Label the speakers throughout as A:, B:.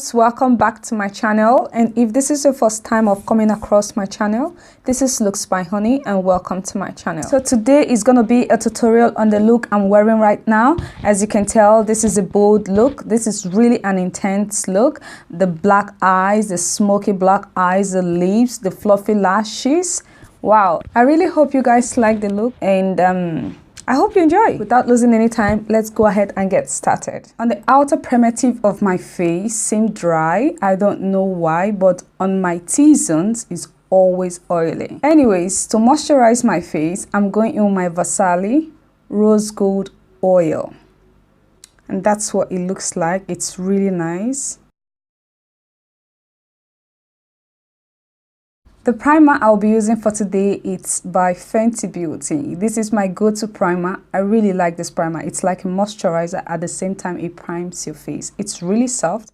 A: guys, welcome back to my channel, and if this is your first time of coming across my channel, this is Looks by Honey and welcome to my channel. So today is going to be a tutorial on the look I'm wearing right now. As you can tell, this is a bold look. This is really an intense look. The black eyes, the smoky black eyes, the lips, the fluffy lashes. Wow, I really hope you guys like the look, and I hope you enjoy. Without losing any time, let's go ahead and get started. On the outer primitive of my face seemed dry. I don't know why, but on my T-zones it's always oily. Anyways, to moisturize my face, I'm going in with my Farsali Rose Gold Oil. And that's what it looks like. It's really nice. The primer I'll be using for today, it's by Fenty Beauty. This is my go-to primer. I really like this primer. It's like a moisturizer, at the same time it primes your face. It's really soft.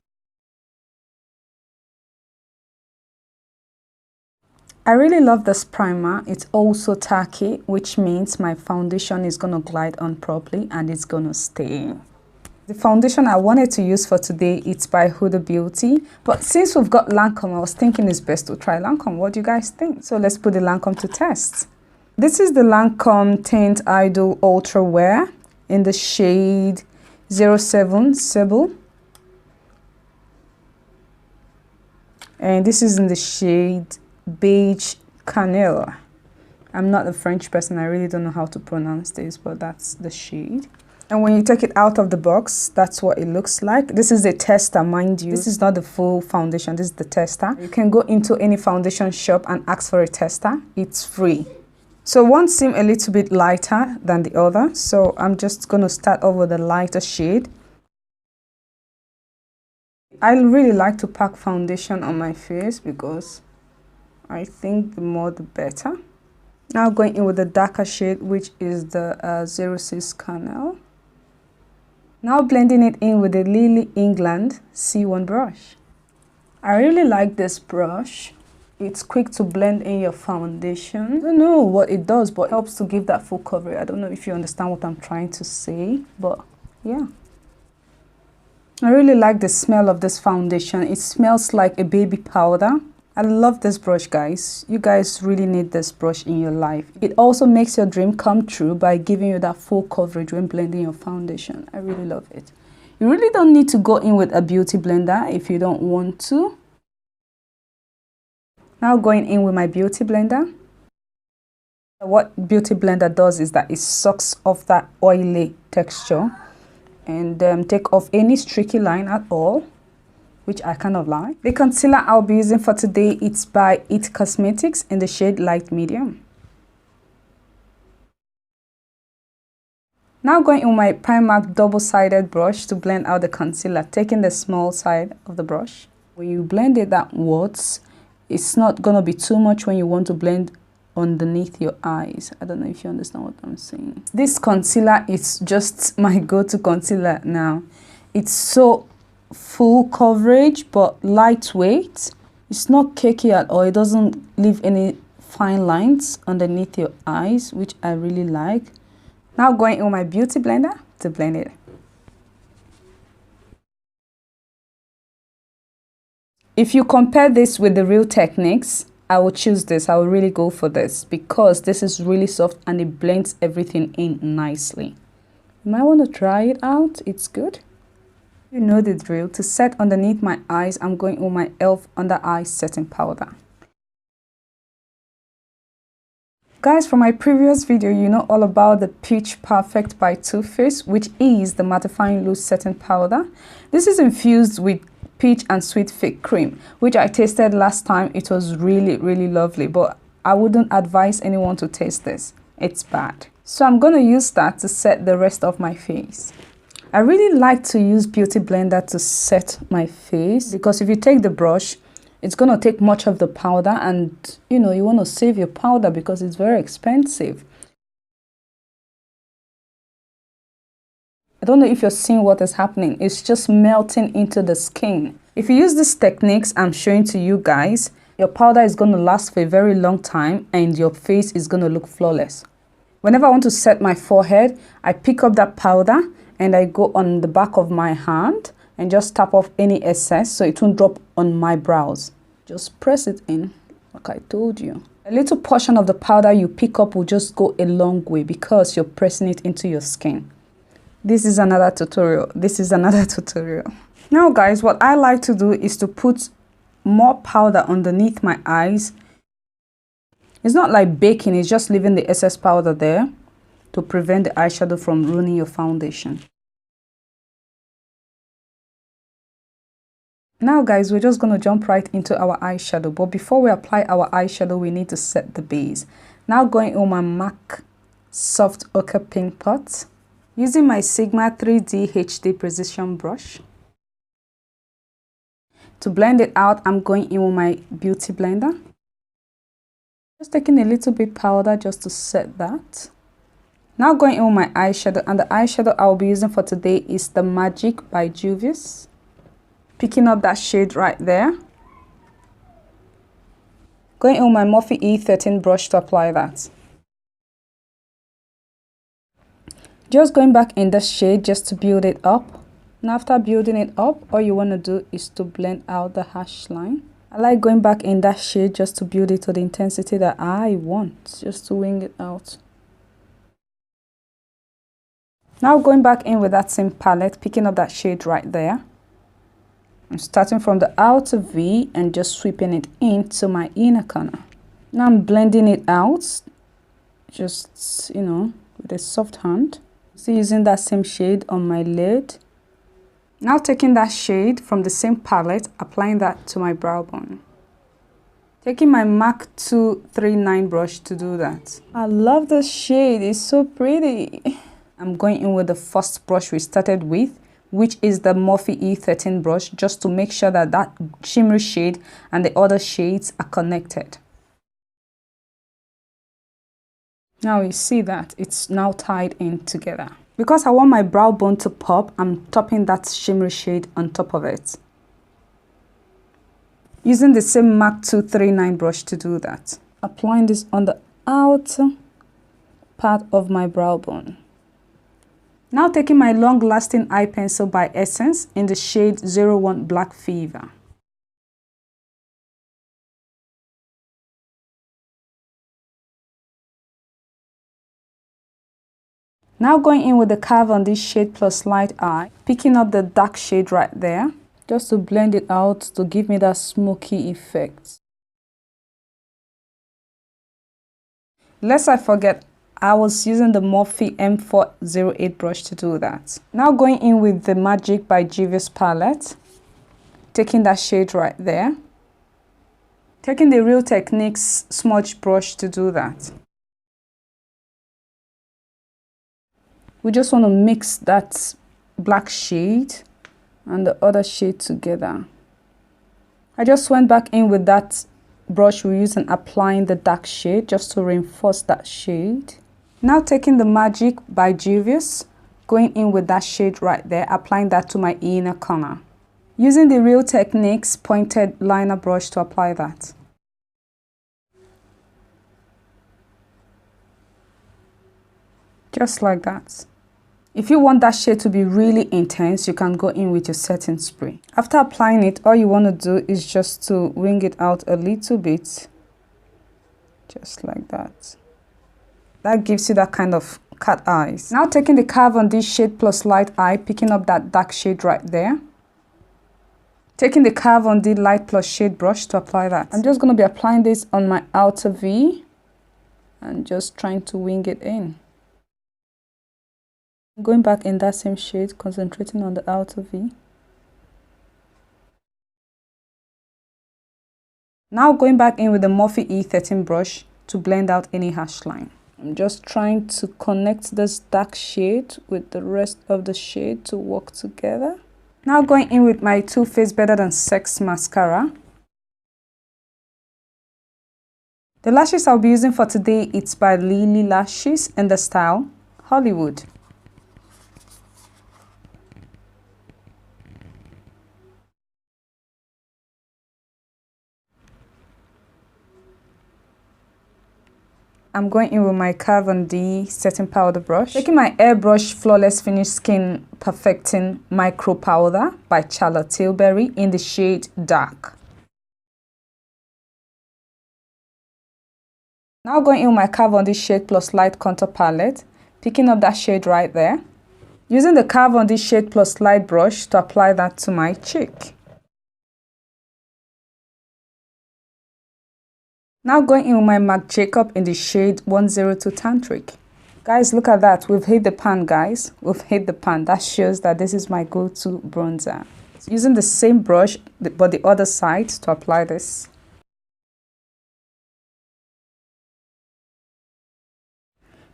A: I really love this primer. It's also tacky, which means my foundation is going to glide on properly and it's going to stay. The foundation I wanted to use for today, it's by Huda Beauty. But since we've got Lancome, I was thinking it's best to try Lancome. What do you guys think? So let's put the Lancome to test. This is the Lancome Tint Idol Ultra Wear in the shade 07 Sable. And this is in the shade Beige Cannelle. I'm not a French person. I really don't know how to pronounce this, but that's the shade. And when you take it out of the box, that's what it looks like. This is the tester, mind you. This is not the full foundation. This is the tester. You can go into any foundation shop and ask for a tester. It's free. So one seems a little bit lighter than the other. So I'm just going to start off with the lighter shade. I really like to pack foundation on my face because I think the more the better. Now going in with the darker shade, which is the 06 Cannelle. Now blending it in with the Lilly England C1 brush. I really like this brush. It's quick to blend in your foundation. I don't know what it does, but it helps to give that full coverage. I don't know if you understand what I'm trying to say, but yeah. I really like the smell of this foundation. It smells like a baby powder. I love this brush, guys. You guys really need this brush in your life. It also makes your dream come true by giving you that full coverage when blending your foundation. I really love it. You really don't need to go in with a beauty blender if you don't want to. Now going in with my beauty blender. What beauty blender does is that it sucks off that oily texture and take off any streaky line at all, which I kind of like. The concealer I'll be using for today, it's by It Cosmetics in the shade Light Medium. Now going in with my Primark double-sided brush to blend out the concealer, taking the small side of the brush. When you blend it outwards, it's not going to be too much when you want to blend underneath your eyes. I don't know if you understand what I'm saying. This concealer is just my go-to concealer now. It's so full coverage but lightweight. It's not cakey at all. It doesn't leave any fine lines underneath your eyes, which I really like. Now going in with my beauty blender to blend it. If you compare this with the Real Techniques, I will choose this. I will really go for this because this is really soft and it blends everything in nicely. You might want to try it out. It's good. You know the drill. To set underneath my eyes, I'm going with my e.l.f. Under Eye Setting Powder. Guys, from my previous video, you know all about the Pitch Perfect by Toofaced, which is the mattifying loose setting powder. This is infused with peach and sweet fig cream, which I tasted last time. It was really, really lovely, but I wouldn't advise anyone to taste this. It's bad. So I'm going to use that to set the rest of my face. I really like to use beauty blender to set my face because if you take the brush, it's going to take much of the powder, and you know you want to save your powder because it's very expensive. I don't know if you're seeing what is happening. It's just melting into the skin. If you use these techniques I'm showing to you guys, your powder is going to last for a very long time and your face is going to look flawless. Whenever I want to set my forehead, I pick up that powder and I go on the back of my hand and just tap off any excess so it won't drop on my brows. Just press it in like I told you. A little portion of the powder you pick up will just go a long way because you're pressing it into your skin. This is another tutorial. Now guys, what I like to do is to put more powder underneath my eyes. It's not like baking, it's just leaving the excess powder there to prevent the eyeshadow from ruining your foundation. Now guys, we're just going to jump right into our eyeshadow, but before we apply our eyeshadow, we need to set the base. Now going on my MAC Soft Ochre Pink Pot, using my Sigma 3D HD Precision Brush. To blend it out, I'm going in with my Beauty Blender. Just taking a little bit powder just to set that. Now going in with my eyeshadow, and the eyeshadow I'll be using for today is the Magic by Juvia. Picking up that shade right there. Going in with my Morphe E13 brush to apply that. Just going back in the shade just to build it up. And after building it up, all you want to do is to blend out the hash line. I like going back in that shade just to build it to the intensity that I want, just to wing it out. Now going back in with that same palette, picking up that shade right there. I'm starting from the outer V and just sweeping it into my inner corner. Now I'm blending it out, just, you know, with a soft hand. So using that same shade on my lid. Now taking that shade from the same palette, applying that to my brow bone. Taking my MAC 239 brush to do that. I love this shade, it's so pretty. I'm going in with the first brush we started with, which is the Morphe E13 brush, just to make sure that that shimmery shade and the other shades are connected. Now you see that it's now tied in together. Because I want my brow bone to pop, I'm topping that shimmery shade on top of it. Using the same MAC 239 brush to do that. Applying this on the outer part of my brow bone. Now taking my long-lasting eye pencil by Essence in the shade 01 Black Fever. Now going in with the Curve on this Shade+Light Eye, picking up the dark shade right there, just to blend it out to give me that smoky effect. Lest I forget, I was using the Morphe M408 brush to do that. Now going in with the Magic by Juvia palette, taking that shade right there. Taking the Real Techniques smudge brush to do that. We just want to mix that black shade and the other shade together. I just went back in with that brush we used and applying the dark shade just to reinforce that shade. Now taking the Magic by Juvia, going in with that shade right there, applying that to my inner corner. Using the Real Techniques pointed liner brush to apply that. Just like that. If you want that shade to be really intense, you can go in with your setting spray. After applying it, all you want to do is just to wing it out a little bit. Just like that. That gives you that kind of cat eyes. Now taking the Curve on this Shade+Light Eye, picking up that dark shade right there. Taking the Curve on the Light Plus Shade brush to apply that. I'm just going to be applying this on my outer V and just trying to wing it in. Going back in that same shade, concentrating on the outer V. Now going back in with the Morphe E13 brush to blend out any hash line. I'm just trying to connect this dark shade with the rest of the shade to work together. Now going in with my Too Faced Better Than Sex mascara. The lashes I'll be using for today, it's by Lilly Lashes in the style Hollywood. I'm going in with my Kat D setting powder brush. Taking my Airbrush Flawless Finish Skin Perfecting Micro Powder by Charlotte Tilbury in the shade Dark. Now going in with my Kat D Shade+Light Contour Palette, picking up that shade right there. Using the Kat D Shade+Light brush to apply that to my cheek. Now going in with my Marc Jacob in the shade 102 Tantric. Guys, look at that. We've hit the pan, guys. We've hit the pan. That shows that this is my go-to bronzer. So using the same brush, but the other side to apply this.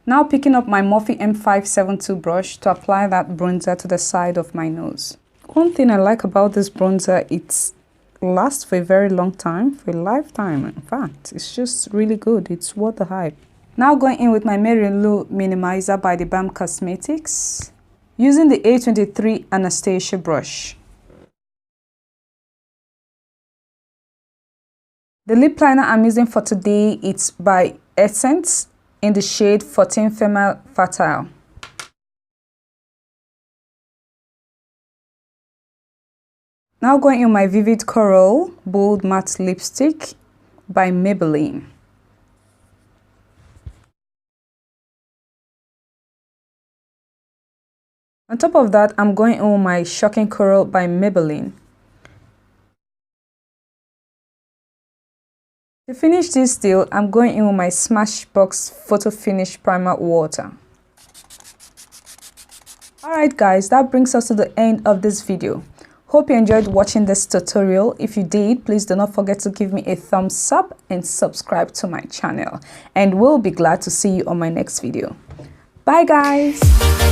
A: Now picking up my Morphe M572 brush to apply that bronzer to the side of my nose. One thing I like about this bronzer, it lasts for a very long time, for a lifetime. In fact, it's just really good. It's worth the hype. Now going in with my Mary Lou Minimizer by the Balm Cosmetics, using the A23 Anastasia brush. The lip liner I'm using for today, it's by Essence in the shade 14 Female Fertile. Now going in my Vivid Coral Bold Matte Lipstick by Maybelline. On top of that, I'm going in with my Shocking Coral by Maybelline. To finish this still, I'm going in with my Smashbox Photo Finish Primer Water. Alright guys, that brings us to the end of this video. Hope you enjoyed watching this tutorial. If you did, please do not forget to give me a thumbs up and subscribe to my channel. And we'll be glad to see you on my next video. Bye guys!